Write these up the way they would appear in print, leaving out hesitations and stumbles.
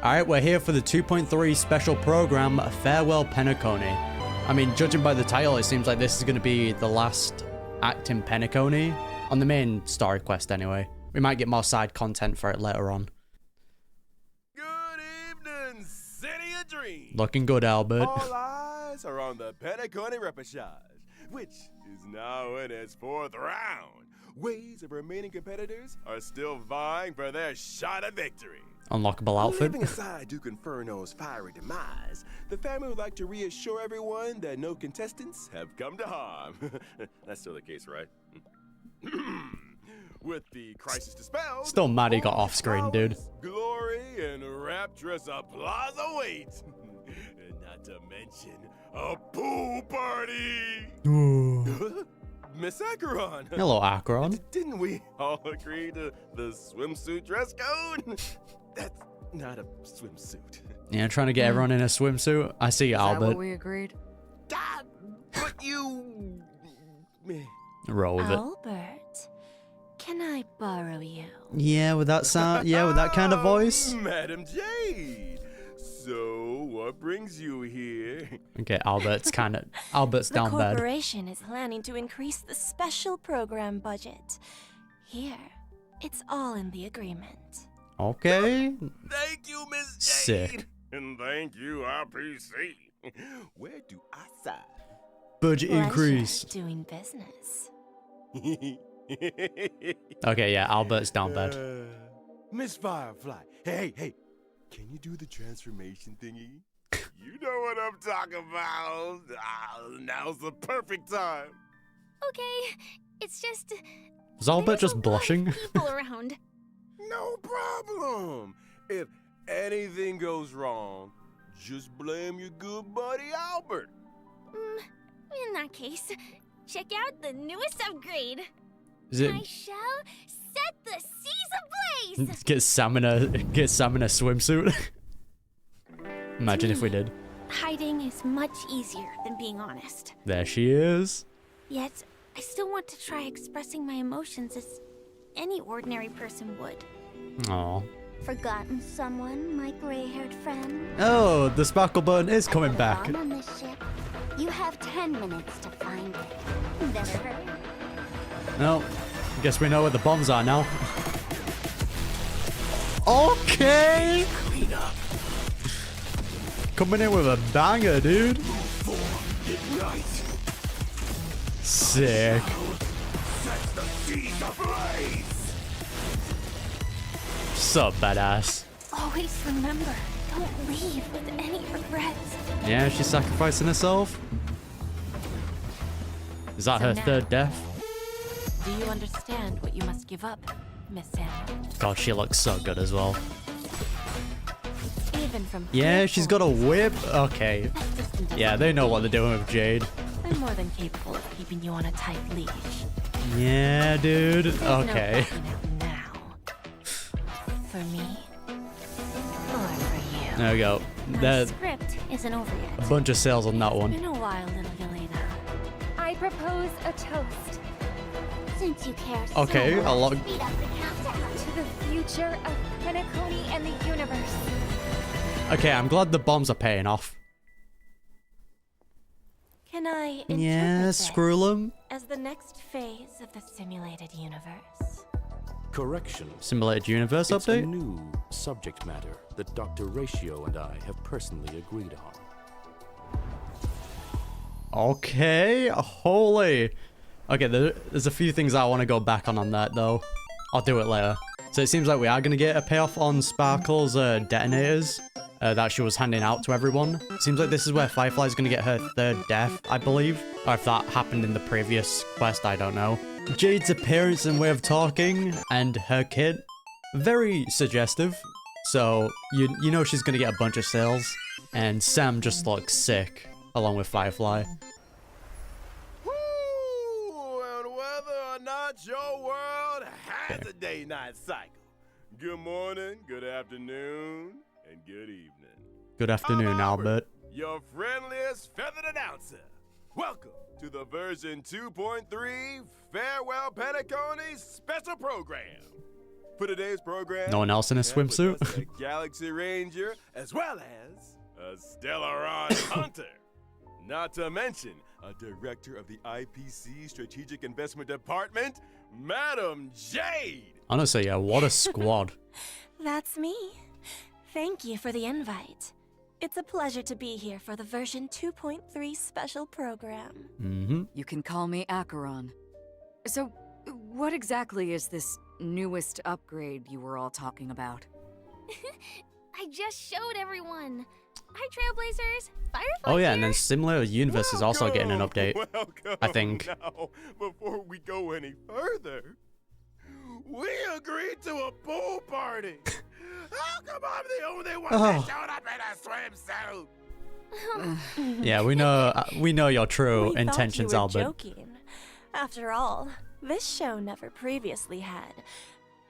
Alright, we're here for the 2.3 special program, Farewell Penacony. I mean, judging by the title, it seems like this is going to be the last act in Penacony. On the main story quest, anyway. We might get more side content for it later on. Good evening, City of Dreams. Looking good, Albert. All eyes are on the Penacony repechage, which is now in its 4th round. Waves of remaining competitors are still vying for their shot at victory. Unlockable outfit. Leaving aside Duke Inferno's fiery demise, the family would like to reassure everyone that no contestants have come to harm. That's still the case, right? With the crisis dispelled, Still mad he got off screen, dude. Glory and rapturous applause await. And not to mention a pool party. Ooh. Miss Acheron. Hello, Akron. Didn't we all agree to the swimsuit dress code? That's not a swimsuit. Yeah, trying to get everyone in a swimsuit. I see you, Is that Albert. what we agreed? But you... Roll with it. Albert, can I borrow you? Yeah, with that sound. Yeah, with that kind of voice. Madam Jade. So, what brings you here? Okay, Albert's down The bad. corporation is planning to increase the special program budget. Here, it's all in the agreement. Okay. Thank you, Miss Jade. Sick. And thank you, RPC. Where do I sign? Budget Pleasure increase. doing business. Okay, yeah, Albert's down bad. Miss Firefly. Hey. Can you do the transformation thingy? You know what I'm talking about. Now's the perfect time. Okay, it's just Was Albert there's just a lot of blushing? people around. No problem. If anything goes wrong, just blame your good buddy Albert. In that case, check out the newest upgrade. Is it I shall set the seas ablaze. get Sam in a swimsuit? Imagine if we did. Hiding is much easier than being honest. There she is. Yet, I still want to try expressing my emotions as any ordinary person would. Aw. Forgotten someone, my gray-haired friend? Oh, the sparkle button is coming back. Bomb on this ship. You have 10 minutes to find it. Better hurry. No, guess we know where the bombs are now. Okay. Clean up. Coming in with a banger, dude. Ignite. Sick. Set the seas ablaze. So badass. Always remember, don't leave with any regrets. Yeah, she's sacrificing herself. Is that So her now- third death? Do you understand what you must give up, Miss Sam? God, she looks so good as well. Even from Yeah, she's got a whip. Okay. distant Yeah, they know what they're doing with Jade. I'm more than capable of keeping you on a tight leash. Yeah, dude. There's Okay. no backing out now. For me, or for you. There we go. The There's script isn't over a yet. bunch of sales on that It's one. been a while, little Yelena. I propose a toast Since you care Okay, so much, I'll log. speed up the countdown. to the future of Penacony and the universe. Okay, I'm glad the bombs are paying off. Can I interpret Yeah, this screw them. as the next phase of the simulated universe? Correction. Simulated universe It's a update. new subject matter that Dr. Ratio and I have personally agreed on. Okay, holy. Okay, there's a few things I want to go back on that, though. I'll do it later. So it seems like we are going to get a payoff on Sparkle's detonators that she was handing out to everyone. Seems like this is where Firefly's going to get her third death, I believe. Or if that happened in the previous quest, I don't know. Jade's appearance and way of talking and her kit, very suggestive. So you know she's going to get a bunch of sales. And Sam just looks sick, along with Firefly. Woo! And whether or not your world has a day-night cycle. Good morning, good afternoon, and good evening. Good afternoon, I'm Albert. Your friendliest feathered announcer. Welcome to the version 2.3 Farewell Penacony special program. For today's program, No one else in a we have with swimsuit? us a Galaxy Ranger, as well as a Stellaron Hunter. Not to mention a director of the IPC Strategic Investment Department, Madam Jade. Honestly, yeah, what a squad. That's me. Thank you for the invite. It's a pleasure to be here for the version 2.3 special program. Mm-hmm. You can call me Acheron. So, what exactly is this newest upgrade you were all talking about? I just showed everyone. Hi, Trailblazers. Firefly Oh yeah, here. and then Similar Universe is also getting an update. Welcome. I think. Now, before we go any further, we agreed to a pool party. How come I'm the only one that showed up in a swimsuit? Yeah, we know your true We intentions, thought you were Albert. joking. After all, this show never previously had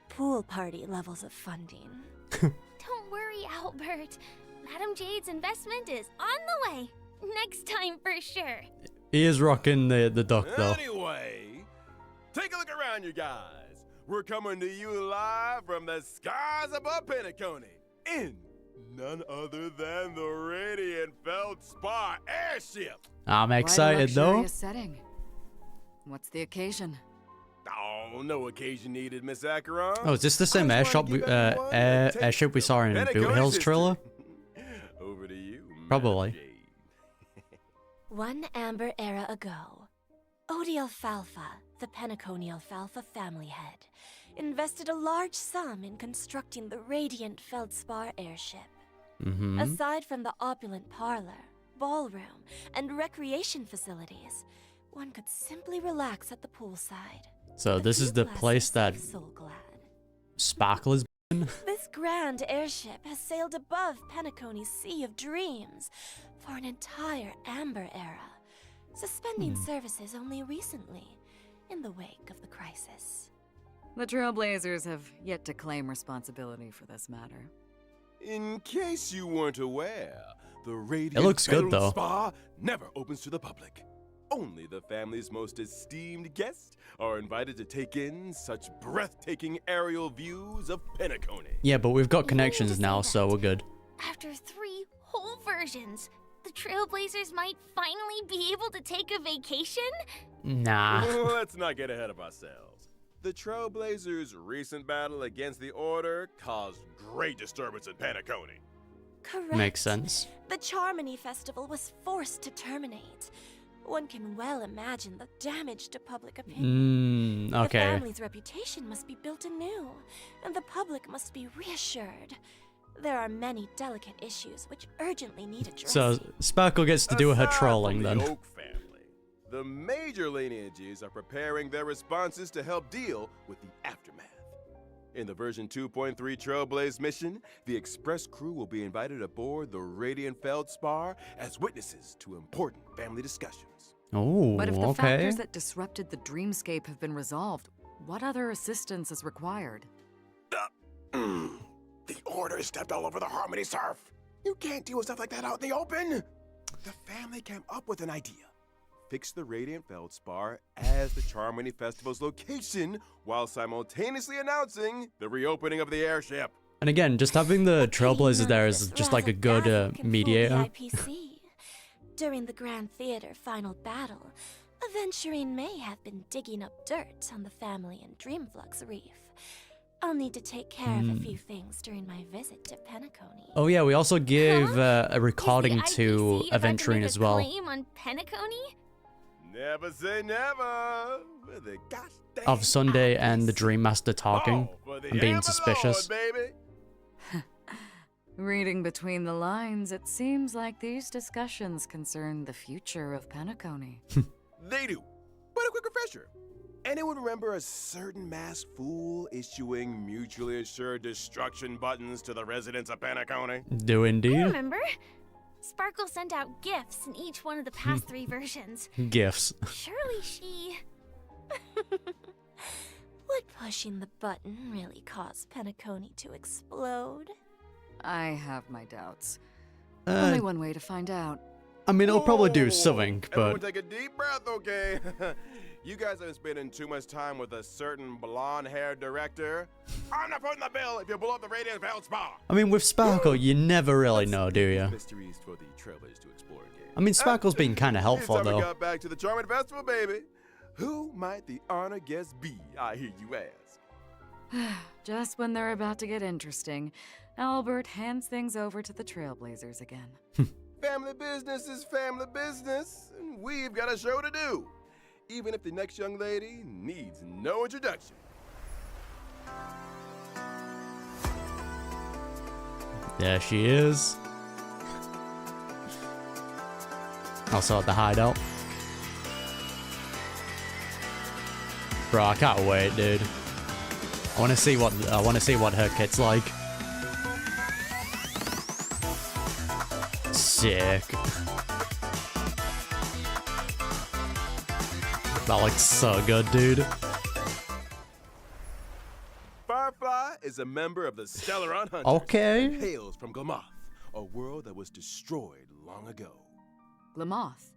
pool party levels of funding. Don't worry, Albert. Madam Jade's investment is on the way. Next time for sure. He is rocking the duck though. Anyway, take a look around, you guys. We're coming to you live from the skies above Penacony in none other than the Radiant Feldspar airship. I'm Quite a excited though. luxurious setting. What's the occasion? Oh, no occasion needed, Miss Acheron. Oh, is this the same I just wanna give everyone a taste airship we of saw in Penacony's Boot Hill's history. trailer? Over to you, Probably. Madam Jade. One amber era ago, Odie Alfalfa, the Penacony Alfalfa family head, invested a large sum in constructing the Radiant Feldspar airship. Mm-hmm. Aside from the opulent parlor, ballroom, and recreation facilities, one could simply relax at the poolside. So A this few is the glasses place that of Soul Glad. Sparkle is in. This grand airship has sailed above Penacony's Sea of Dreams for an entire Amber era, suspending services only recently, in the wake of the crisis. The Trailblazers have yet to claim responsibility for this matter. In case you weren't aware, the Radiant It looks good, though. Spa never opens to the public. Only the family's most esteemed guests are invited to take in such breathtaking aerial views of Penacony. Yeah, but we've got You mean connections to now, say so that we're good. After 3 whole versions, the Trailblazers might finally be able to take a vacation? Nah. Let's not get ahead of ourselves. The Trailblazers' recent battle against the Order caused great disturbance in Penacony. Correct. Makes sense. The Charmony Festival was forced to terminate. One can well imagine the damage to public opinion. The Okay. family's reputation must be built anew, and the public must be reassured. There are many delicate issues which urgently need addressing. So Sparkle gets to do her Aside trolling from then. the Oak family, the major lineages are preparing their responses to help deal with the aftermath. In the version 2.3 Trailblaze mission, the Express crew will be invited aboard the Radiant Feldspar as witnesses to important family discussions. Oh, But if the okay. factors that disrupted the dreamscape have been resolved, what other assistance is required? The Order stepped all over the Harmony surf. You can't deal with stuff like that out in the open. The family came up with an idea. Fix the Radiant Feldspar as the Charmony Festival's location while simultaneously announcing the reopening of the airship. And again, just having the Trailblazers there is This just like a razzle good dazzle can fool the mediator. IPC. During the Grand Theater final battle, Aventurine may have been digging up dirt on the family and Dreamflux Reef. I'll need to take care of a few things during my visit to Penacony. Oh yeah, we also gave a Is the recording to IPC about to Aventurine make as a well. claim on Penacony? Never say never. With the goddamn Of Sunday and the Dream Master talking Oh, for the and being Everlord, suspicious. baby. Reading between the lines, it seems like these discussions concern the future of Penacony. They do. But a quick refresher. Anyone remember a certain masked fool issuing mutually assured destruction buttons to the residents of Penacony? Do I indeed. remember. Sparkle sent out gifts in each one of the past 3 versions. Gifts. Surely she... Would pushing the button really cause Penacony to explode? I have my doubts. Only Uh, one way to find out. I mean, it'll probably do Whoa. something, Everyone but take a deep breath, okay? You guys have been spending too much time with a certain blonde-haired director. I'm not putting the bill if you blow up the Radiant Veil Spa. I mean, with Sparkle, you never really know, do you? Mysteries for the trailers to explore again. I mean, Sparkle's been kind of helpful, It's time we though. got back to the Charming Festival, baby. Who might the honor guest be? I hear you ask. Just when they're about to get interesting, Albert hands things over to the Trailblazers again. Family business is family business, and we've got a show to do. Even if the next young lady needs no introduction. There she is. Also at the hideout. Bro, I can't wait, dude. I want to see what her kit's like. Sick. That looks so good, dude. Firefly is a member of the Stellaron Hunters. Okay. And hails from Glamoth, a world that was destroyed long ago. Glamoth.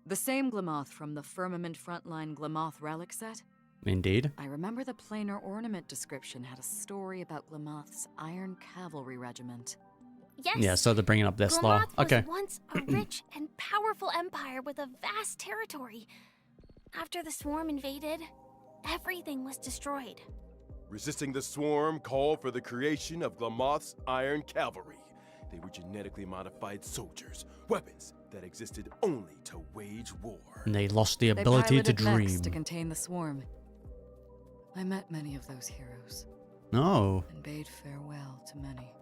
The same Glamoth from the Firmament Frontline Glamoth relic set? Indeed. I remember the planar ornament description had a story about Glamoth's Iron Cavalry Regiment. Yes. Yeah, so they're bringing up this law. Glamoth Okay. was once a rich and powerful empire with a vast territory. After the swarm invaded, everything was destroyed. Resisting the swarm called for the creation of Glamoth's Iron Cavalry. They were genetically modified soldiers, weapons that existed only to wage war. And they lost the They ability to piloted mechs dream. to contain the swarm. I met many of those heroes No. and bade farewell to many.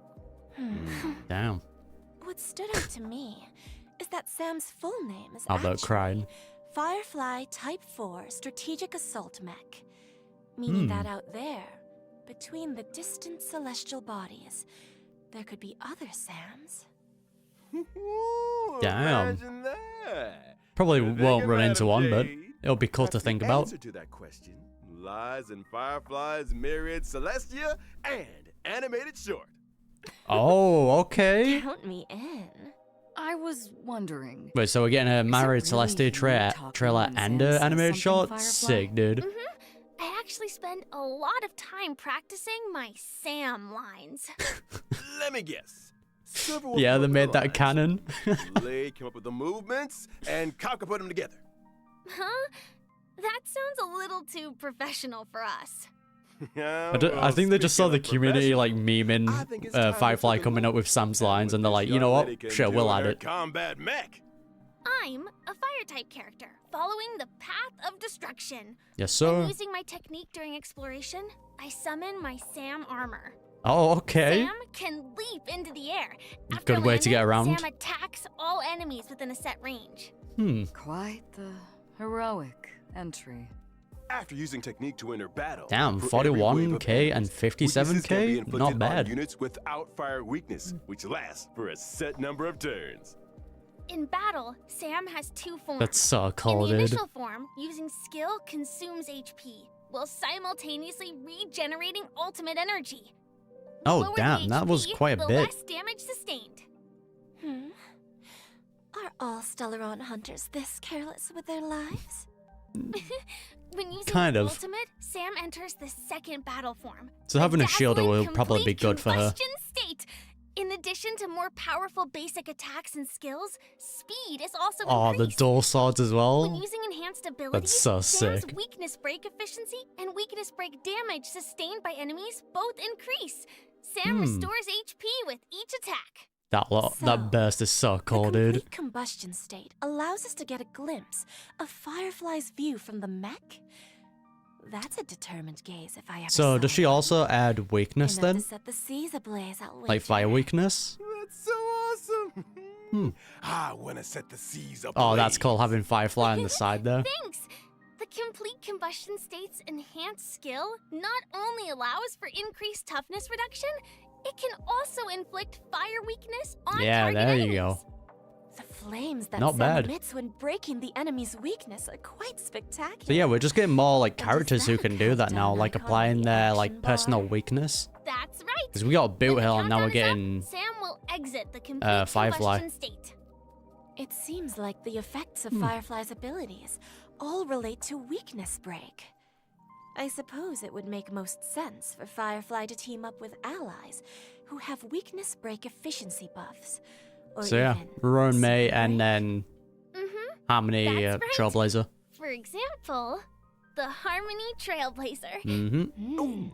Damn. What stood out to me is that Sam's full name is Albert actually cried. Firefly Type 4 Strategic Assault Mech. Meaning that out there, between the distant celestial bodies, there could be other Sams. Ooh, Damn. Imagine that. Probably You're won't thinking, run into Madam one, but Jade. it'll be cool to Perhaps think the about. answer to that question lies in Firefly's myriad Celestia and animated short. Oh, okay. Count me in. I was wondering. Wait, so we're getting a Married really Celestia talking trailer when and Sam a says animated something, short? Firefly? Sick, dude. I actually spend a lot of time practicing my Sam lines. Let me guess. Several Yeah, they people made that lines. canon. Lay came up with the movements, and Kafka put them together. Huh? That sounds a little too professional for us. Yeah, I think they just saw the speaking of community like professional, I memeing think it's time to Firefly take a coming up look with Sam's at lines, and they're this like, you young know what? lady can Sure, do we'll in add her it. Combat mech. I'm a fire type character, following the path of destruction. Yes, And sir. using my technique during exploration, I summon my Sam armor. Oh, okay. Sam can leap into the air. After Good way to get landing, around. Sam attacks all enemies within a set range. Quite the heroic entry. After using technique to enter battle, Damn, for every wave of 41k and enemies, weaknesses can be 57k? inflicted Not on bad. Units without fire weakness, which lasts for a set number of turns. In battle, Sam has two forms. That's so cool, In the dude. initial form, using skill consumes HP, while simultaneously regenerating ultimate energy. The Oh, lower the damn, that was HP, quite a the bit. less damage sustained. Are all Stellaron hunters this careless with their lives? When using Kind of. ultimate, Sam enters the second battle form. So the having a shielder dazzling, will probably be complete good for her. combustion state. In addition to more powerful basic attacks and skills, speed is also Oh, the increased. dual swords as When well. using enhanced abilities, That's so Sam's sick. weakness break efficiency and weakness break damage sustained by enemies both increase. Sam restores HP with each attack. That So, that burst is so cool, the dude. complete combustion state allows us to get a glimpse of Firefly's view from the mech. That's a determined gaze if I ever So saw does she one. also add weakness Enough then? to set the seas ablaze, I'll Like wager. fire weakness? That's so awesome. I want to set the seas ablaze. Oh, that's cool, having Firefly on the side there. Thanks! The complete combustion state's enhanced skill not only allows for increased toughness reduction, it can also inflict fire weakness on Yeah, target there you enemies. go. The flames that Not Sam bad. emits when breaking the enemy's weakness are quite spectacular. So yeah, we're just getting more like But does characters who that can do that now, countdown like icon applying the their like action personal bar? weakness. That's right. Because we got Boot When the Hill and now we're countdown is getting up, Sam will exit the complete Firefly. combustion state. It seems like the effects of Firefly's abilities all relate to weakness break. I suppose it would make most sense for Firefly to team up with allies who have weakness break efficiency buffs. Or So yeah, even Rowan May speed and break. then Harmony That's right. Trailblazer. For example, the Harmony Trailblazer.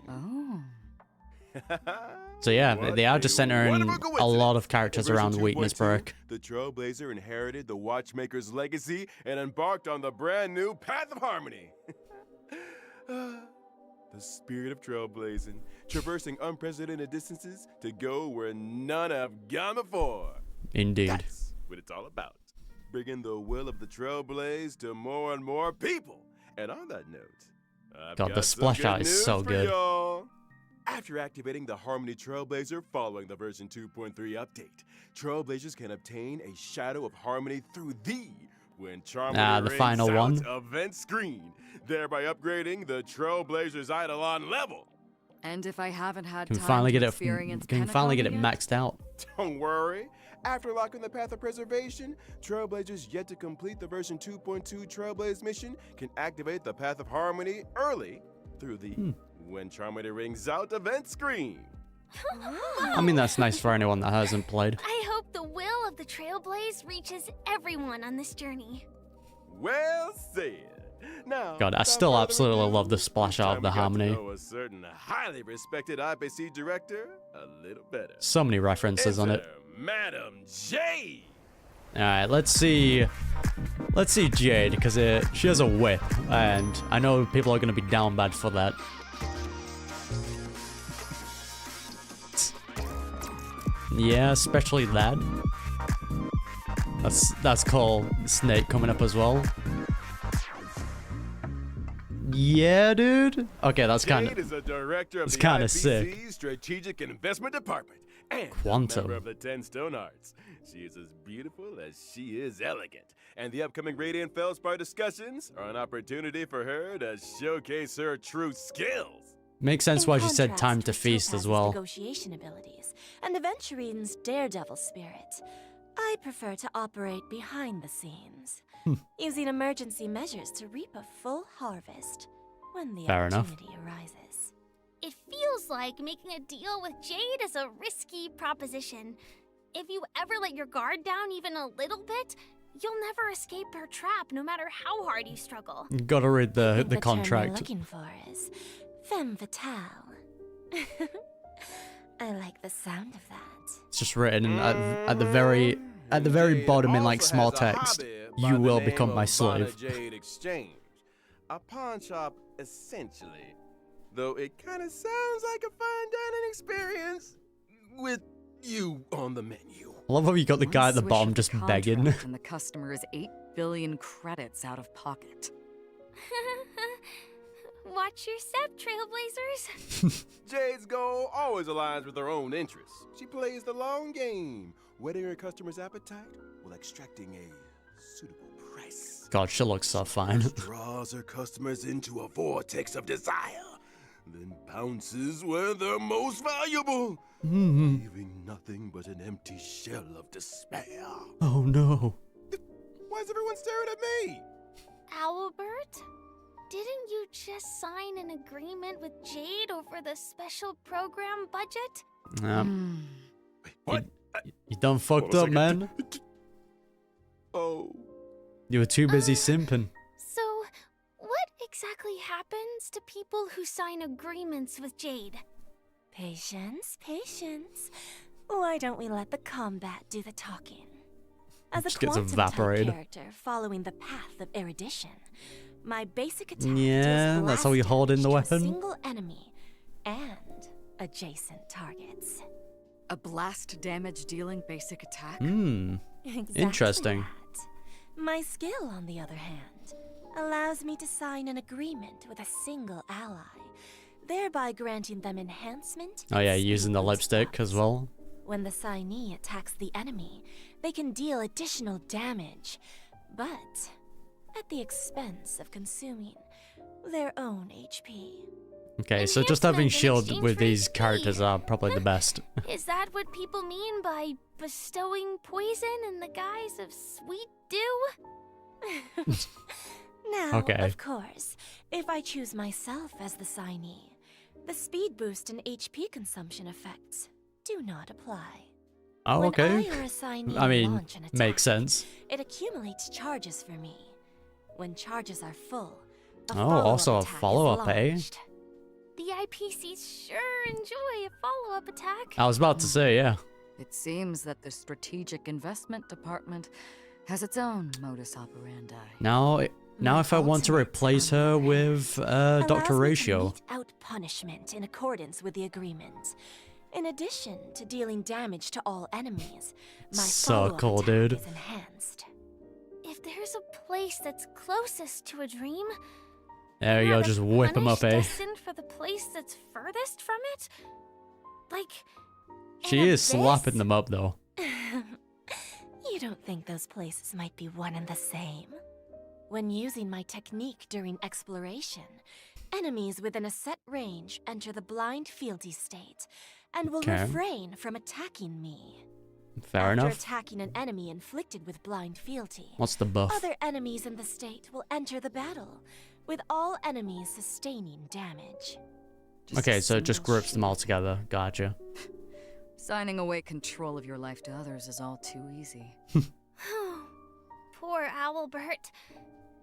Oh. So yeah, What they are a just centering wonderful a lot coincidence. of characters In version around weakness 2.2, break. The Trailblazer inherited the Watchmaker's legacy and embarked on the brand new Path of Harmony. The spirit of trailblazing, traversing unprecedented distances to go where none have gone before. Indeed. That's what it's all about. Bringing the will of the Trailblaze to more and more people. And on that note, I've God, got the some splash good art is news so for good. y'all. After activating the Harmony Trailblazer following the version 2.3 update, Trailblazers can obtain a Shadow of Harmony through the When Charmander the Rings final Out one. event screen, thereby upgrading the Trailblazer's Eidolon level. And if I haven't had Can time finally to get experience it. Can finally get it Penacony yet? maxed out. Don't worry. After locking the Path of Preservation, Trailblazers yet to complete the version 2.2 Trailblaze mission can activate the Path of Harmony early through the When Charmander Rings Out event screen. I mean, that's nice for anyone that hasn't played. I hope the will of the Trailblaze reaches everyone on this journey. Well said. Now, God, I without still further absolutely ado, love the splash it's art time of the we got to Harmony. know a certain highly respected IPC director a little better. So many references on it. Enter Madam Jade. Alright, let's see. Let's see Jade, because she has a whip, and I know people are going to be down bad for that. Yeah, especially that. That's cool. Snake coming up as well. Yeah, dude. Okay, that's kind Jade of... is a director of it's the kinda IPC's sick. Strategic Investment Department and Quantum. a member of the 10 Stone Hearts. She is as beautiful as she is elegant, and the upcoming Radiant Feldspar discussions are an opportunity for her to showcase her true skills. Makes sense In why she said contrast time to with feast as Topaz's well. Negotiation abilities and Aventurine's daredevil spirit, I prefer to operate behind the scenes, using emergency measures to reap a full harvest when the Fair enough. opportunity arises. It feels like making a deal with Jade is a risky proposition. If you ever let your guard down even a little bit, you'll never escape her trap, no matter how hard you struggle. Gotta read the Term you're contract. looking for is femme fatale. I like the sound of that. It's just written at the very Jade bottom in like also small has a text. hobby by You the will name become of my Vanna slave. Jade Exchange, a pawn shop essentially. Though it kind of sounds like a fine dining experience with you on the menu. I love how you got the One guy at the swish bottom of just contract begging. And the customer is 8 billion credits out of pocket. Watch your step, Trailblazers. Jade's goal always aligns with her own interests. She plays the long game, whetting her customers' appetite while extracting a suitable price. God, she looks so fine. Draws her customers into a vortex of desire, then bounces where they're most valuable, leaving nothing but an empty shell of despair. Oh no. Why is everyone staring at me? Albert? Didn't you just sign an agreement with Jade over the special program budget? Wait, what? You done fucked Hold up, on a man. second. Oh. You were too busy simping. So, what exactly happens to people who sign agreements with Jade? Patience, patience. Why don't we let the combat do the talking? As a Just gets quantum-type evaporated. character following the path of erudition, my basic attack Yeah, deals that's how you blast hold in the damage to a weapon. single enemy and adjacent targets. A blast damage dealing basic attack? Exactly Interesting. that. My skill, on the other hand, allows me to sign an agreement with a single ally, thereby granting them enhancement. Oh and yeah, speed using the boost lipstick buffs. as well. When the signee attacks the enemy, they can deal additional damage, but at the expense of consuming their own HP. Okay, so just having Enhancement in shield exchange with for these HP. characters are probably the best. Is that what people mean by bestowing poison in the guise of sweet dew? Now, Okay. of course, if I choose myself as the signee, the speed boost and HP consumption effects do not apply. Oh, When okay. I or a signee I mean, launch an attack, makes sense. it accumulates charges for me. When charges are full, a Oh, follow-up also a attack is follow-up, eh? launched. The IPCs sure enjoy a follow-up attack. I was about to say, yeah. It seems that the Strategic Investment Department has its own modus operandi. Now if I want to ultimate replace her plan with allows Dr. me to Ratio. mete out punishment in accordance with the agreement. In addition to dealing damage to all enemies, my So follow-up cool, attack dude. is enhanced. If there's a place that's closest to a dream, There you go, are the just whip him up, punished eh? destined for the place that's furthest from it? Like, She an is slapping abyss? them up, though. You don't think those places might be one and the same? When using my technique during exploration, enemies within a set range enter the blind fealty state and will Okay. refrain from attacking me. Fair After enough. attacking an enemy inflicted with blind fealty, What's the buff? other enemies in the state will enter the battle, with all enemies sustaining damage. Just Okay, a so it just single groups them all shoot. together. Gotcha. Signing away control of your life to others is all too easy. Poor Owlbert.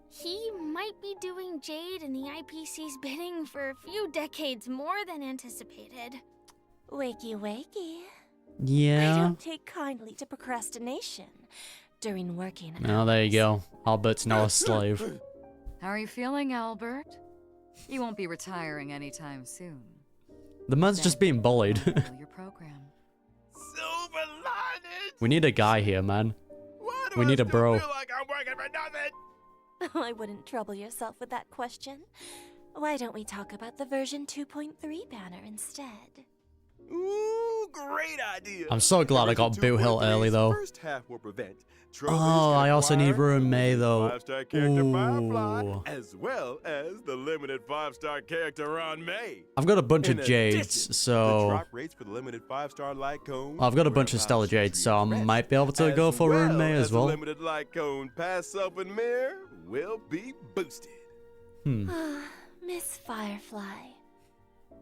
He might be doing Jade and the IPC's bidding for a few decades more than anticipated. Wakey wakey. I Yeah. don't take kindly to procrastination during working hours. Oh, there you go. Albert's now a slave. How are you feeling, Albert? You won't be retiring anytime soon. The man's just being bullied. Fulfill your program. Silver linings! We need a guy here, man. Why do we I need a still bro. feel like I'm working for nothing? I wouldn't trouble yourself with that question. Why don't we talk about the version 2.3 banner instead? Ooh, great idea. I'm so glad I got Version Boo Hill 2.3's early, though. First half will prevent Oh, I also need Ruin May, though. 5-star character Firefly, Ooh. as well as the limited 5-star character Ron May. I've got a bunch In of Jades, addition, the so... drop rates for the limited 5-star light cone. I've got a bunch of whereabouts Stellar Jades, so I trees rest, might be able to go for Ruin May as the well. limited light cone past self and mirror will be boosted. Miss Firefly.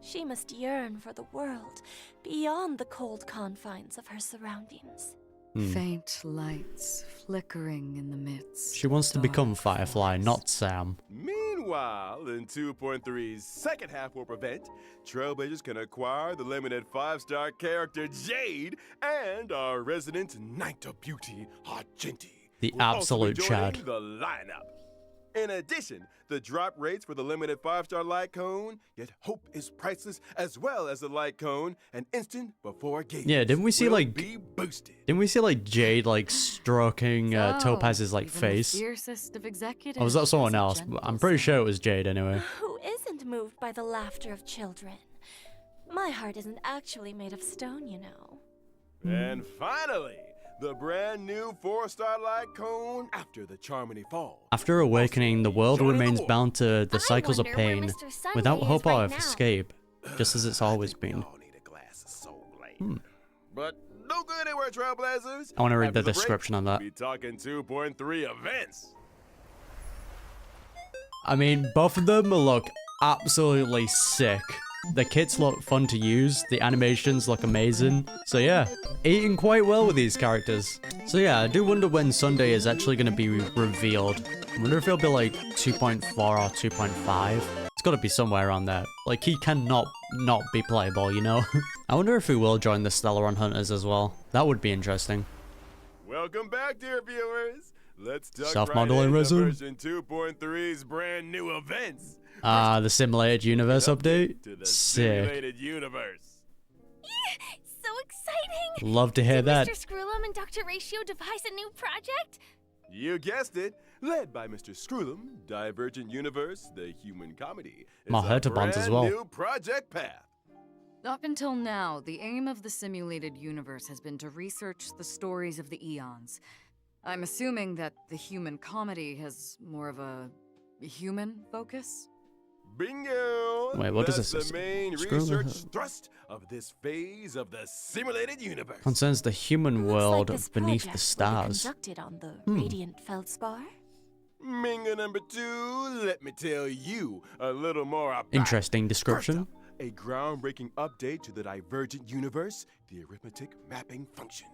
She must yearn for the world beyond the cold confines of her surroundings. Faint lights flickering in the midst. She wants to become dark Firefly, forest. not Sam. Meanwhile, in 2.3's second half will prevent, Trailblazers can acquire the limited 5-star character Jade and our resident Knight of Beauty, Argenti. The will also be absolute joining Chad. the lineup. In addition, the drop rates for the limited 5-star light cone, yet hope is priceless, as well as the light cone, an instant before gate. Yeah, didn't we see, will like- be boosted. Didn't we see, like, Jade, like, stroking Topaz's, like, even the face? fiercest of executives Or was that someone has a else? gentle I'm pretty side. sure it was Jade, anyway. Who isn't moved by the laughter of children? My heart isn't actually made of stone, you know. And finally, the brand new 4-star light cone after the Charmony Fall. After awakening, the world Joining the remains war. bound to the I cycles of wonder where pain, Mr. Sunday without is hope right of now. escape, just as it's always We been. all need a glass of soul lane. But don't go anywhere, Trailblazers. I want to read After the break, description on that. we'll be talking 2.3 events. I mean, both of them look absolutely sick. The kits look fun to use, the animations look amazing. So yeah, eating quite well with these characters. So yeah, I do wonder when Sunday is actually going to be revealed. I wonder if it'll be like 2.4 or 2.5. It's got to be somewhere around there. Like, he cannot not be playable, you know? I wonder if he will join the Stellaron Hunters as well. That would be interesting. Welcome back, dear viewers. Let's talk Self-modeling right resume. version 2.3's brand new events. Ah, the Simulated Universe update? To the Sick. simulated universe. So exciting! Love to hear Did that. Mr. Screwlum and Dr. Ratio devise a new project? You guessed it. Led by Mr. Screwlum, Divergent Universe, the human comedy. is My a Hertabons as well. brand new project path. Up until now, the aim of the simulated universe has been to research the stories of the eons. I'm assuming that the human comedy has more of a human focus? Bingo! Wait, what does That's this the say? main Screw the research hell. thrust of this phase of the simulated universe. Concerns the human Looks world like this beneath the project will be stars. conducted on the radiant feldspar. Minga number 2, let me tell you a little more about Interesting it. description. First up, a groundbreaking update to the Divergent Universe, the arithmetic mapping function.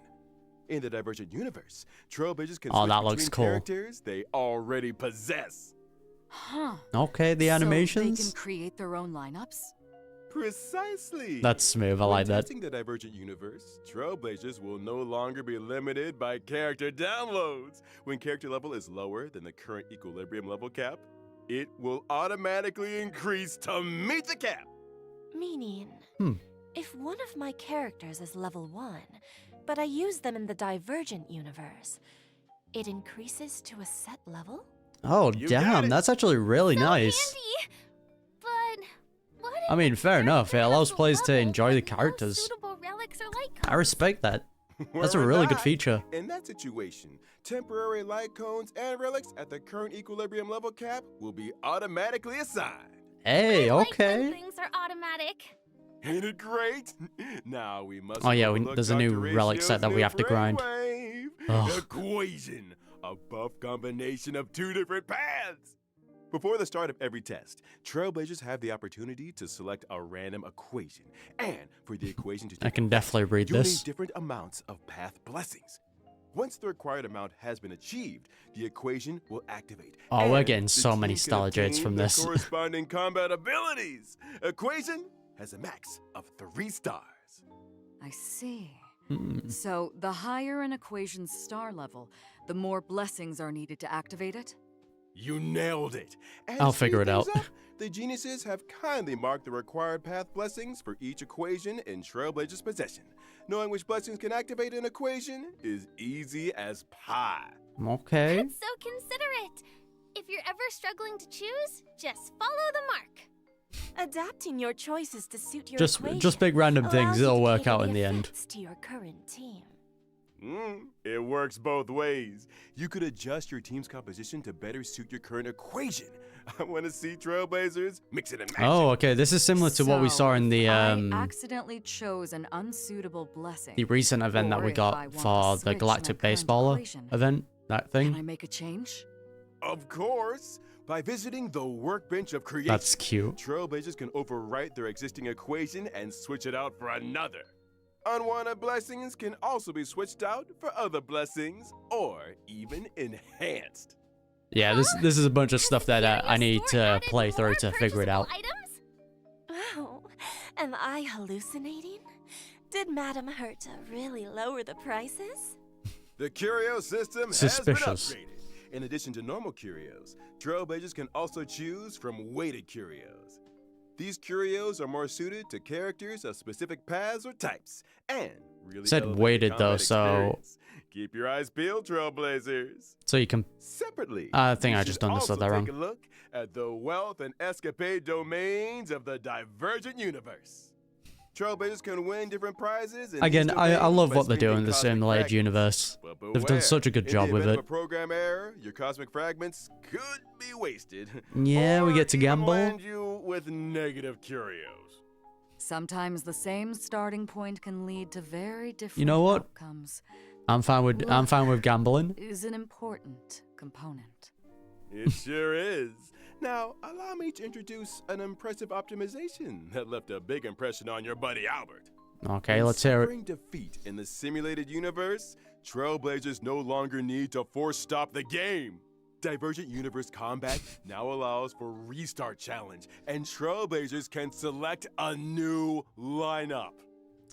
In the Divergent Universe, Trailblazers can switch that looks between cool. characters they already possess. Huh. Okay, the So they animations. can create their own lineups? Precisely. That's smooth. I When like that. testing the Divergent Universe, Trailblazers will no longer be limited by character downloads. When character level is lower than the current equilibrium level cap, it will automatically increase to meet the cap. Meaning, Hmm. if one of my characters is level 1, but I use them in the Divergent universe, it increases to a set level? Oh, You got damn. it. That's actually really So nice. handy. But what if I mean, fair the enough. It character allows has a players to level, enjoy the but no characters. suitable relics or light I codes? respect that. That's a Why really good not? feature. In that situation, temporary light cones and relics at the current equilibrium level cap will be automatically assigned. Hey, I like when okay. things are automatic. Ain't it great? Now we must. Oh, yeah, overlook there's a new Dr. relic set that we Ratio's have to new grind. brainwave Ugh. Equation, a buff combination of 2 different paths. Before the start of every test, Trailblazers have the opportunity to select a random equation, and for the equation to I take can effect, definitely read you'll this. need different amounts of path blessings. Once the required amount has been achieved, the equation will activate. Oh, we're and getting the so many team can Stellar Jades obtain from the this. corresponding combat abilities. Equation has a max of 3 stars. I see. Hmm. So, the higher an equation's star level, the more blessings are needed to activate it? You nailed it. And I'll to figure speed it out. things up, the geniuses have kindly marked the required path blessings for each equation in Trailblazer's possession. Knowing which blessings can activate an equation is easy as pie. Okay. That's so considerate. If you're ever struggling to choose, just follow the mark. Adapting your choices to suit your Just equation big random things. allows you It'll to work cater out in the end. effects to your current team. It works both ways. You could adjust your team's composition to better suit your current equation. I want to see Trailblazers mix it and match Oh, it. okay. This is similar to what we So, saw in if the I accidentally chose an unsuitable blessing. recent event that or we if I got want to for the switch Galactic my current Baseballer equation, event. That Can I thing. make a change? Of course. By visiting the workbench of creation, That's cute. Trailblazers can overwrite their existing equation and switch it out for another. Unwanted blessings can also be switched out for other blessings, or even enhanced. Yeah, this is a bunch of stuff that I need Store to added play more through to figure it out. purchasable items? Oh, am I hallucinating? Did Madame Herta really lower the prices? The curio system Suspicious. has been upgraded. In addition to normal curios, Trailblazers can also choose from weighted curios. These curios are more suited to characters of specific paths or types, and really Said elevate the weighted, though, combat so- experience. Keep your eyes peeled, Trailblazers. So you can. Separately, I think you I should just understood also that take wrong. a look at the wealth and escapade domains of the Divergent Universe. Trailblazers can win different prizes. In Again, these I love domains what by they're doing in spending the cosmic simulated fragments. universe. But They've done beware, such a good in job the with event it. of a program error, your cosmic fragments could be wasted. Yeah, we or get to even gamble. land you with negative curios. Sometimes the same starting point can lead to very different You know what? outcomes. I'm fine with gambling. Is an important component. It sure is. Now, allow me to introduce an impressive optimization that left a big impression on your buddy Albert. Okay, In let's hear it. suffering defeat in the simulated universe, Trailblazers no longer need to force stop the game. Divergent Universe Combat now allows for restart challenge, and Trailblazers can select a new lineup.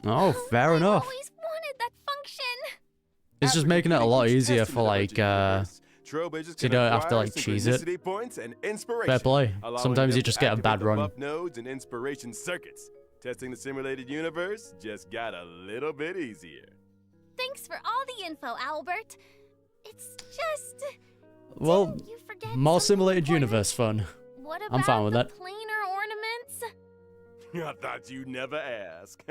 Oh, fair I enough. always wanted that function. It's just After making it a completing lot each easier test in for the like Divergent Universe, Trailblazers so you can don't have to acquire like cheese it. synchronicity points and inspiration. Fair play. allowing Sometimes them you to just get a activate bad the run. buff nodes and inspiration circuits. Testing the simulated universe just got a little bit easier. Thanks for all the info, Albert. It's just... Well, didn't you forget more something simulated important? universe fun. What about I'm fine with the that. planar ornaments? I thought you'd never ask.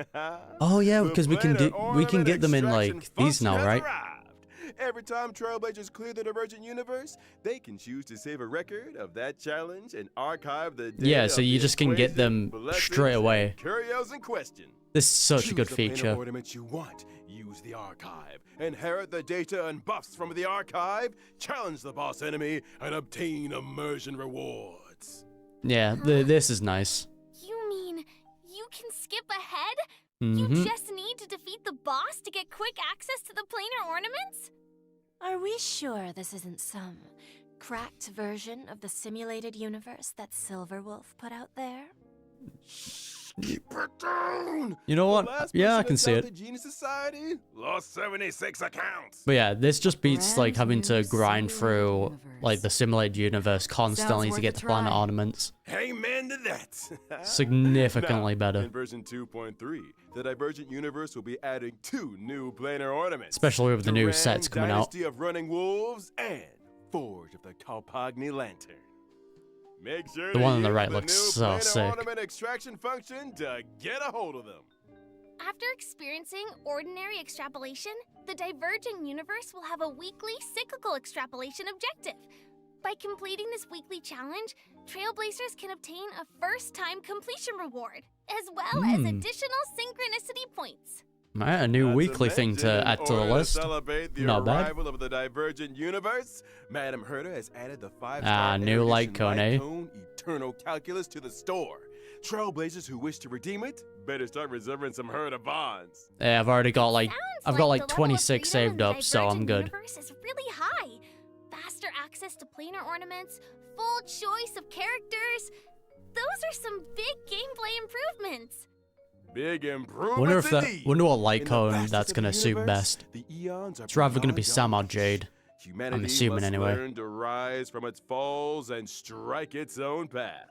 Oh yeah, The because we can planar get them in ornament like extraction these now, function right? has arrived. Every time Trailblazers clear the Divergent Universe, they can choose to save a record of that challenge and archive the data Yeah, so of you the just can get equation, them blessings, straight away. and curios in question. This is such a Choose good the planar feature. ornament you want. Use the archive. Inherit the data and buffs from the archive. Challenge the boss enemy and obtain immersion rewards. Yeah, this is nice. You mean you can skip ahead? Mm-hmm. You just need to defeat the boss to get quick access to the planar ornaments? Are we sure this isn't some cracked version of the simulated universe that Silverwolf put out there? Keep it down! You know The what? last Yeah, I person can to see tell it. The Genius Society lost 76 accounts. But yeah, this just beats like having to Brand new grind through simulated like the simulated universe constantly to worth get a the planet try. ornaments. Amen to that. Significantly Now, better. In version 2.3, the Divergent universe will be adding 2 new planar ornaments. Especially with the new Duran sets coming out. Dynasty of Running Wolves and Forge of the Kalpagni Lantern. Make sure The to one on the use right the looks new so planar sick. ornament extraction function to get a hold of them. After experiencing ordinary extrapolation, the Divergent universe will have a weekly cyclical extrapolation objective. By completing this weekly challenge, Trailblazers can obtain a first-time completion reward, as well as additional synchronicity points. Right, a new Not weekly thing to mention, in add to the order list. Celebrate the Not bad. arrival of the Divergent universe, Madam Herta has added the 5-star New light cone, eh? Eternal Calculus to the store. Trailblazers who wish to redeem it better start reserving some Herta bonds. Yeah, I've already got like Sounds got the like level of 26 freedom in saved the up, so I'm Divergent good. Universe is really high. Faster access to planar ornaments, full choice of characters. Those are some big gameplay improvements. Big improvements Wonder if that indeed. wonder what light In the cone vastness that's of gonna the suit universe, best. the eons are It's rather gonna be beyond Sam or reach. Jade. Humanity assuming must anyway. learn to rise from its falls and strike its own path.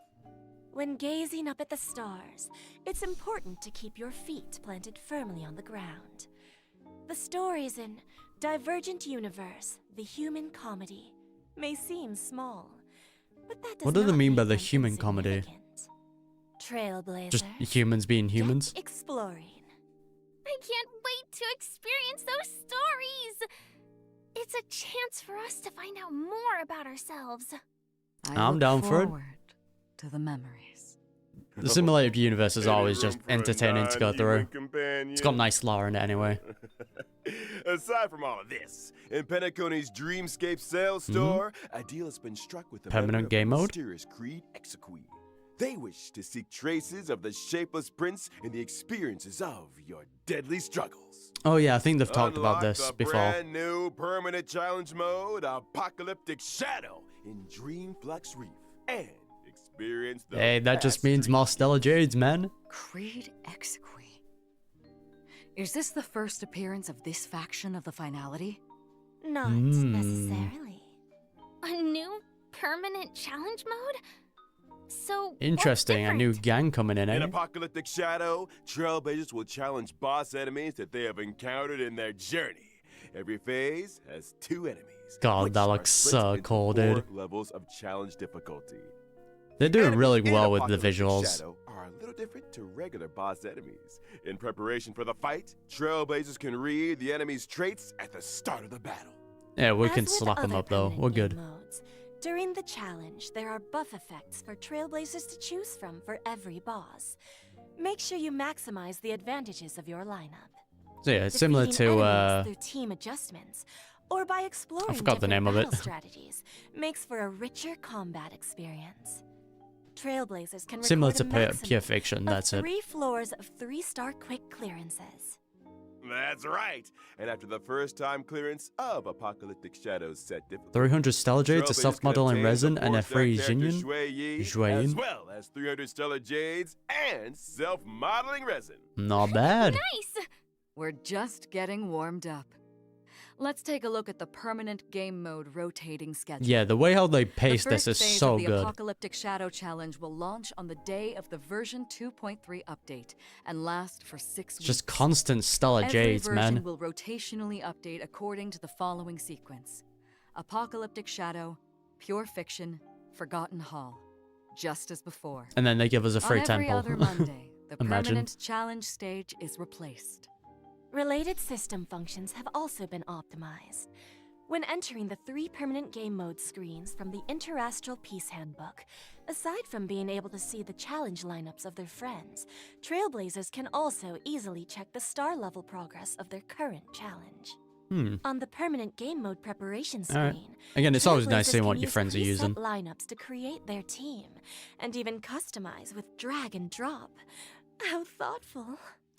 When gazing up at the stars, it's important to keep your feet planted firmly on the ground. The stories in Divergent Universe, the human comedy, may seem small, but that does What do they not mean by make the them human comedy? insignificant. Trailblazers. Just humans being get humans? exploring. I can't wait to experience those stories. It's a chance for us to find out more about ourselves. I I'm look down for it. forward to the memories. The simulated universe is always just Any room for a entertaining to go through. non-human companion? It's got nice lore in it anyway. Aside from all of this, in Penacony's Dreamscape sales store, a deal has been struck with the Permanent member of game the mode? mysterious Creed Exequy. They wish to seek traces of the shapeless prince in the experiences of your deadly struggles. Oh yeah, I think they've talked about Unlock this the before. brand new permanent challenge mode, Apocalyptic Shadow, in Dreamflux Reef, and experience the Hey, that just vast means more dream Stellar Jades, man. Creed Exequy. Is this the first appearance of this faction of the finality? Not Hmm. necessarily. A new permanent challenge mode? So what's Interesting, a new different? gang coming in, In eh? Apocalyptic Shadow, Trailblazers will challenge boss enemies that they have encountered in their journey. Every phase has 2 enemies. God, which that are looks split so into cool, 4 dude. levels of challenge difficulty. They're doing Enemies really in well with the Apocalyptic visuals. Shadow are a little different to regular boss enemies. In preparation for the fight, Trailblazers can read the enemy's traits at the start of the battle. Yeah, we As can with slap them other up though. permanent We're game good. modes, during the challenge, there are buff effects for Trailblazers to choose from for every boss. Make sure you maximize the advantages of your lineup. So yeah, it's similar Defeating to enemies through team adjustments, or by exploring forgot the different name of it. battle strategies, makes for a richer combat experience. Trailblazers can similar record to a maximum Pure Fiction. of That's it. 3 floors of 3-star quick clearances. That's right. And after the first time clearance of Apocalyptic Shadow's set difficulty, 300 Stellar Jades, a Trailblazers self-model can in obtain resin, the and a 4-star free character Xinyan. Shui Yi, as Xueyin. well as 300 Stellar Jades and self-modeling resin. Not bad. Nice! We're just getting warmed up. Let's take a look at the permanent game mode rotating schedule. Yeah, the way how they The pace this first is phase so of the good. Apocalyptic Shadow Challenge will launch on the day of the version 2.3 update and last for 6 weeks. Just constant Stellar Every Jades, version man. will rotationally update according to the following sequence: Apocalyptic Shadow, Pure Fiction, Forgotten Hall. Just as before. And then they give us a free On every temple. other Monday, the Imagine. permanent challenge stage is replaced. Related system functions have also been optimized. When entering the 3 permanent game mode screens from the Interastral Peace Handbook, aside from being able to see the challenge lineups of their friends, Trailblazers can also easily check the star level progress of their current challenge. On the permanent game mode preparation screen, Again, it's always nice Trailblazers seeing what can your use friends are using. preset lineups to create their team, and even customize with drag and drop. How thoughtful.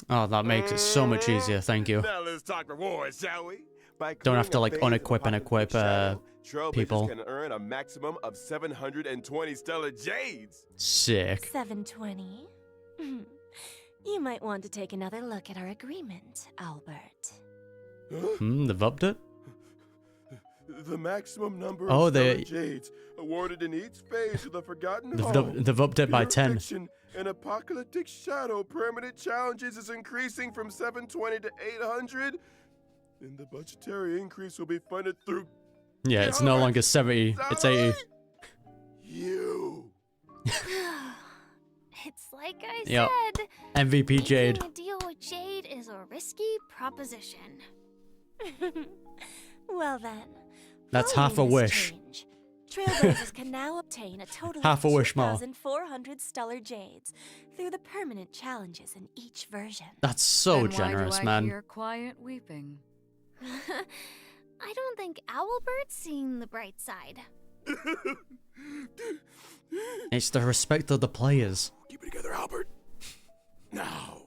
Oh, that makes it so much easier. Thank you. Now let's talk rewards, shall we? By Don't have to, clearing a like, phase of unequip and apocalyptic equip, shadow, Trailblazers people. can earn a maximum of 720 stellar jades. Sick. 720. You might want to take another look at our agreement, Albert. They've upped it? The maximum number Oh, of stellar they- jades awarded in each phase of the Forgotten They've, Home. they've upped it by 10. Interdiction and apocalyptic shadow permanent challenges is increasing from 720 to 800, and the budgetary increase will be funded through Yeah, it's no longer 70, it's 80. you. It's like I Yep. said. MVP Jade. Making a deal with Jade is a risky proposition. Well then. That's following half a this wish. change, Trailblazers can now obtain a total Half a of wish more. 2,400 stellar jades through the permanent challenges in each version. That's so Then generous, why do I man. hear quiet weeping? I don't think Owlbird's seeing the bright side. It's the respect of the players. Keep it together, Albert. Now,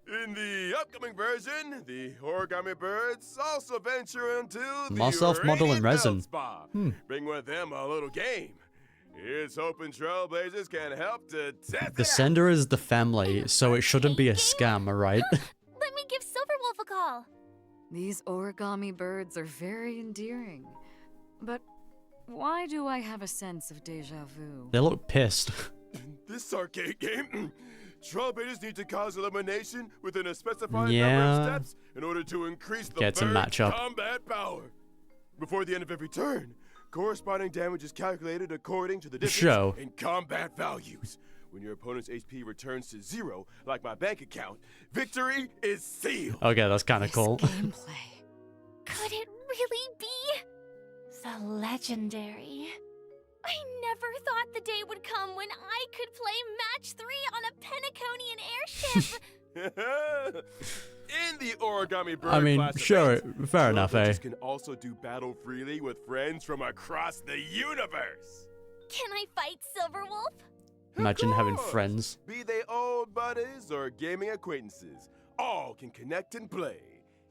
in the upcoming version, the origami birds also venture into the More self-model and Radiant resin. Belt Spa. Bring with them a little game. Here's hoping Trailblazers can help to test The it out. sender is the family, so it shouldn't be a scam, alright? Let me give Silverwolf a call. These origami birds are very endearing. But why do I have a sense of deja vu? They look pissed. This arcade game, Trailblazers need to cause elimination within a specified number Yeah. of steps in order to increase the Get to bird's match up. combat power. Before the end of every turn, corresponding damage is calculated according to the difference Show. in combat values. When your opponent's HP returns to 0, like my bank account, victory is sealed. Okay, that's kind of This cool. gameplay. Could it really be? The legendary. I never thought the day would come when I could play match 3 on a Penaconian airship. In the origami bird I mean, class sure, event, fair enough, eh? Trailblazers can also do battle freely with friends from across the universe. Can I fight Silverwolf? Imagine having course. friends. Be they old buddies or gaming acquaintances, all can connect and play.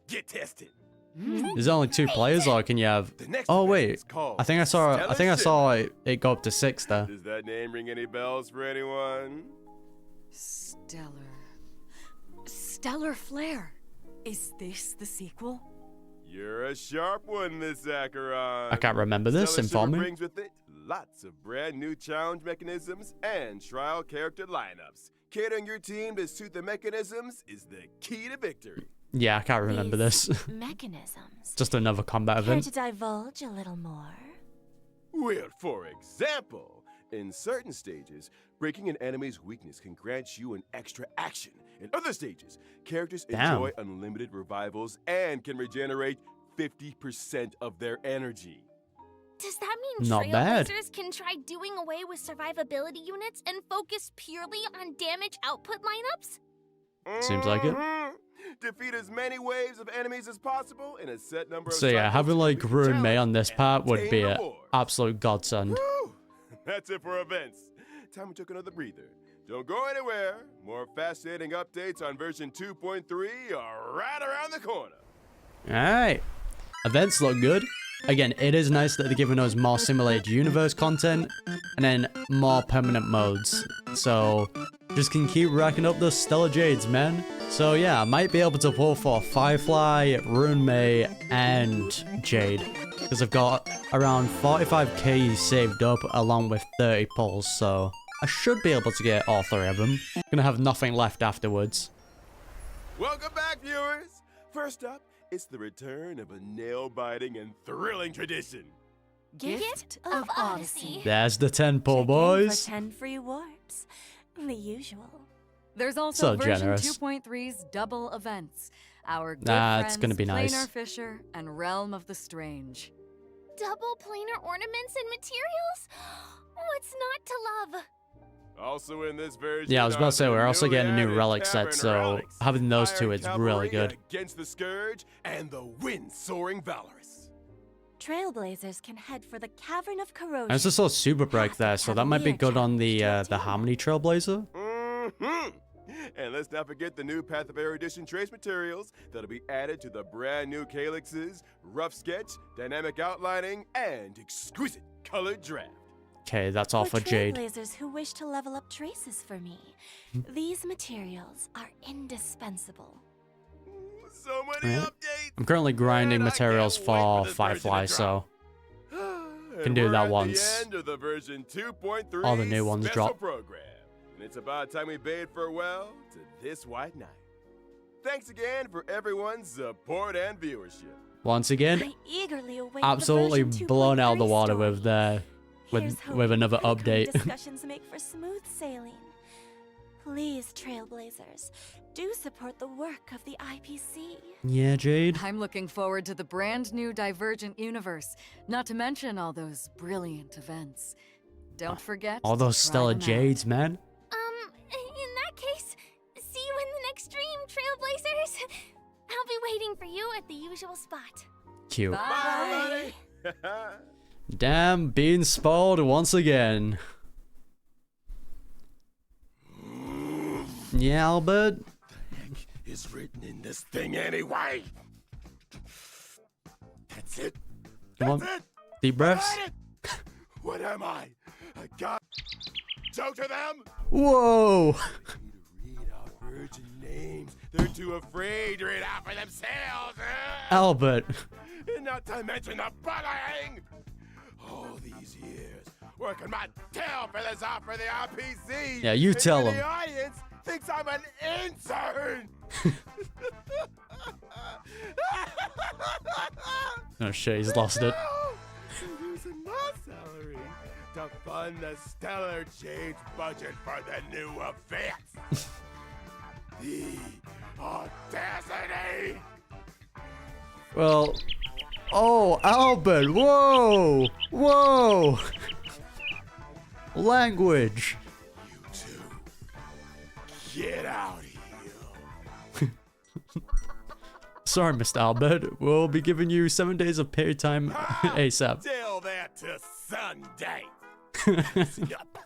Get tested. There's only 2 players, or can you have... The next Oh event wait, is called I think I saw it go up to 6 there. Does that name ring any bells for anyone? Stellar Flare. Is this the sequel? You're a sharp one, Miss Acheron. I can't remember this, Stellar inform Sugar me. brings with it lots of brand new challenge mechanisms and trial character lineups. Catering your team to suit the mechanisms is the key to victory. Yeah, I can't remember These this. mechanisms. Just another combat Care event. to divulge a little more? Well, for example, in certain stages, breaking an enemy's weakness can grant you an extra action. In other stages, characters Damn. enjoy unlimited revivals and can regenerate 50% of their energy. Does that mean Not bad. Trailblazers can try doing away with survivability units and focus purely on damage output lineups? Seems like it. Mhm. Defeat as many waves of enemies as possible in a set number of So yeah, cycles having to like complete the Ruin May on this challenge part and would be obtain an rewards. absolute godsend. Woo! That's it for events. Time we took another breather. Don't go anywhere. More fascinating updates on version 2.3 are right around the corner. Alright. Events look good. Again, it is nice that they're giving us more simulated universe content and then more permanent modes. So just can keep racking up those stellar jades, man. So yeah, I might be able to pull for Firefly, Ruin May, and Jade. Because I've got around 45k saved up along with 30 pulls, so I should be able to get all 3 of them. Gonna have nothing left afterwards. Welcome back, viewers. First up, it's the return of a nail-biting and thrilling tradition. Gift of Odyssey. There's the 10 pull, Check in boys. for 10 free warps. The usual. There's also So version generous. 2.3's double events. Our good That's gonna friends, be nice. Planar Fisher and Realm of the Strange. Double planar ornaments and materials? What's not to love? Also in this version, Yeah, I was about are to say, the we're also getting a new newly relic added set, Tavern so relics, having those two, Iron it's really Cavalry good. Against the Scourge and the wind-soaring Valorous. Trailblazers can head for the Cavern of Corrosion. I also saw Super Break there, so that might be good on the Harmony Trailblazer. Mm-hmm. And let's not forget the new Path of Erudition trace materials that'll be added to the brand new calyxes, rough sketch, dynamic outlining, and exquisite colored draft. Okay, that's all for Jade. Trailblazers who wish to level up traces for me, these materials are indispensable. So many Right. updates. I'm currently grinding Man, I materials can't wait for this version to Firefly, drop. so And can do we're that at once. The end of the version 2.3 all the new ones special drop. program. And it's about time we bade farewell to this white knight. Thanks again for everyone's support and viewership. Once again, I eagerly await absolutely the version blown out of the 2.3 water story. with Here's hoping with another Penacony update. discussions make for smooth sailing. Please, Trailblazers, do support the work of the IPC. Yeah, Jade. I'm looking forward to the brand new Divergent universe, not to mention all those brilliant events. Don't forget All to those try stellar them out. Jades, man. In that case, see you in the next stream, Trailblazers. I'll be waiting for you at the usual spot. Cute. Bye. Bye. Damn, being spoiled once again. Yeah, Albert. Is written in this thing anyway. That's it. Come on. That's it. Deep breaths. Got it. What am I? A god? Show to them. Whoa. Read our virgin names. They're too afraid to read out for themselves. Albert. And not to mention the bullying. All these years working my tail feathers off for the RPC. Yeah, you and tell the 'em. audience thinks I'm an intern. Oh shit, he's lost it. Using my salary to fund the Stellar Jade's budget for the new events. The audacity! Well, oh, Albert, whoa, whoa. Language. You two, get out here. Sorry, Mr. Albert. We'll be giving you 7 days of pay time ASAP. Tell that to Sunday. Yup.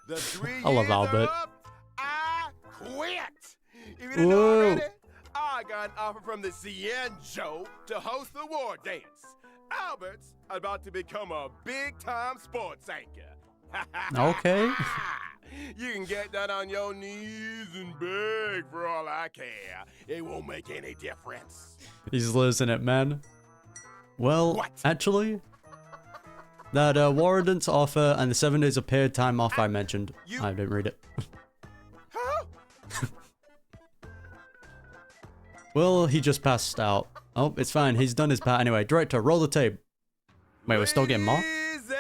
The 3 I love years Albert. are up, I quit. If you didn't know Whoa. already, I got an offer from the Cienjo to host the war dance. Albert's about to become a big-time sports anchor. Okay. You can get that on your knees and beg for all I care. It won't make any difference. He's losing it, man. Well, What? actually, that warrants offer and the 7 days of paid time off I mentioned. You- I didn't read it. Huh? Well, he just passed out. Oh, it's fine. He's done his part anyway. Director, roll the tape. Wait, we're still getting more? Ladies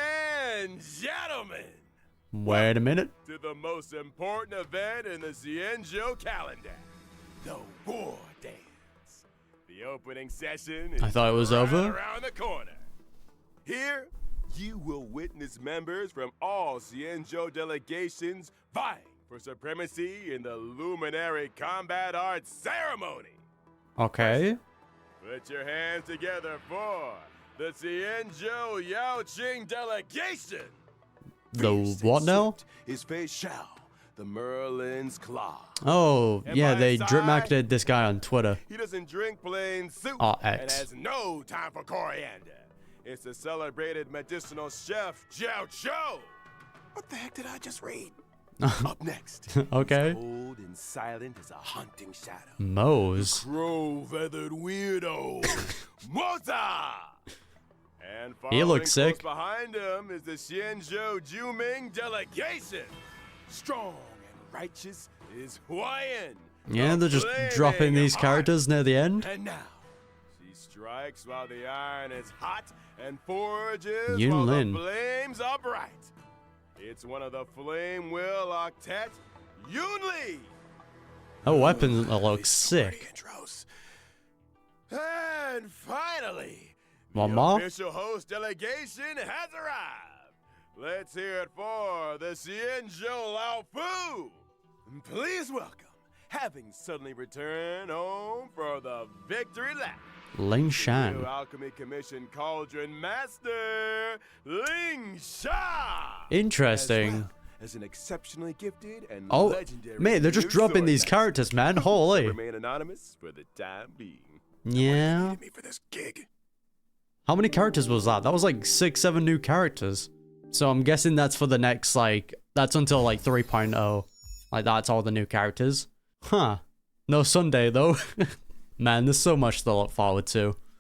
and gentlemen, Wait a minute. to the most important event in the Cienjo calendar, the War Dance. The opening session is I thought it was right over. around the corner. Here, you will witness members from all Cienjo delegations vying for supremacy in the Luminary Combat Arts Ceremony. Okay. Put your hands together for the Cienjo Yaoqing delegation. The Beast in what now? suit is Fei Shao, the Merlin's Claw. Oh, And yeah, by they his drip side- marketed this guy on Twitter. He doesn't drink plain soup Oh, and X. has no time for coriander. It's the celebrated medicinal chef, Jiao Cho. What the heck did I just read? Up next. Okay. He's cold and silent as a hunting shadow. Mose. Crow-feathered weirdo, Moza! And He looks following sick. close behind him is the Xianzhou Juming delegation. Strong and righteous is Huayan. Yeah, the they're just flaming dropping these heart. characters near the end. And now, she strikes while the iron is hot and forages Yun while Lin. the flames are bright. It's one of the Flame Will Octet, Yun Li. Her weapon These looks sweaty sick. intros. And finally, One the more? official host delegation has arrived. Let's hear it for the Xianzhou Lao Fu. Please welcome, having suddenly returned home for the victory lap, Ling New Shan. Alchemy Commission Cauldron Master, Ling Sha! Interesting. As well as an exceptionally gifted and Oh, legendary mate, they're just new dropping sword these master characters, man. who shall Holy. remain anonymous for the time being. Yeah. Me for this gig. How many characters was that? That was like 6, 7 new characters. So I'm guessing that's for the next, like, that's until like 3.0. Like, that's all the new characters. Huh. No Sunday, though. Man, there's so much to look forward to.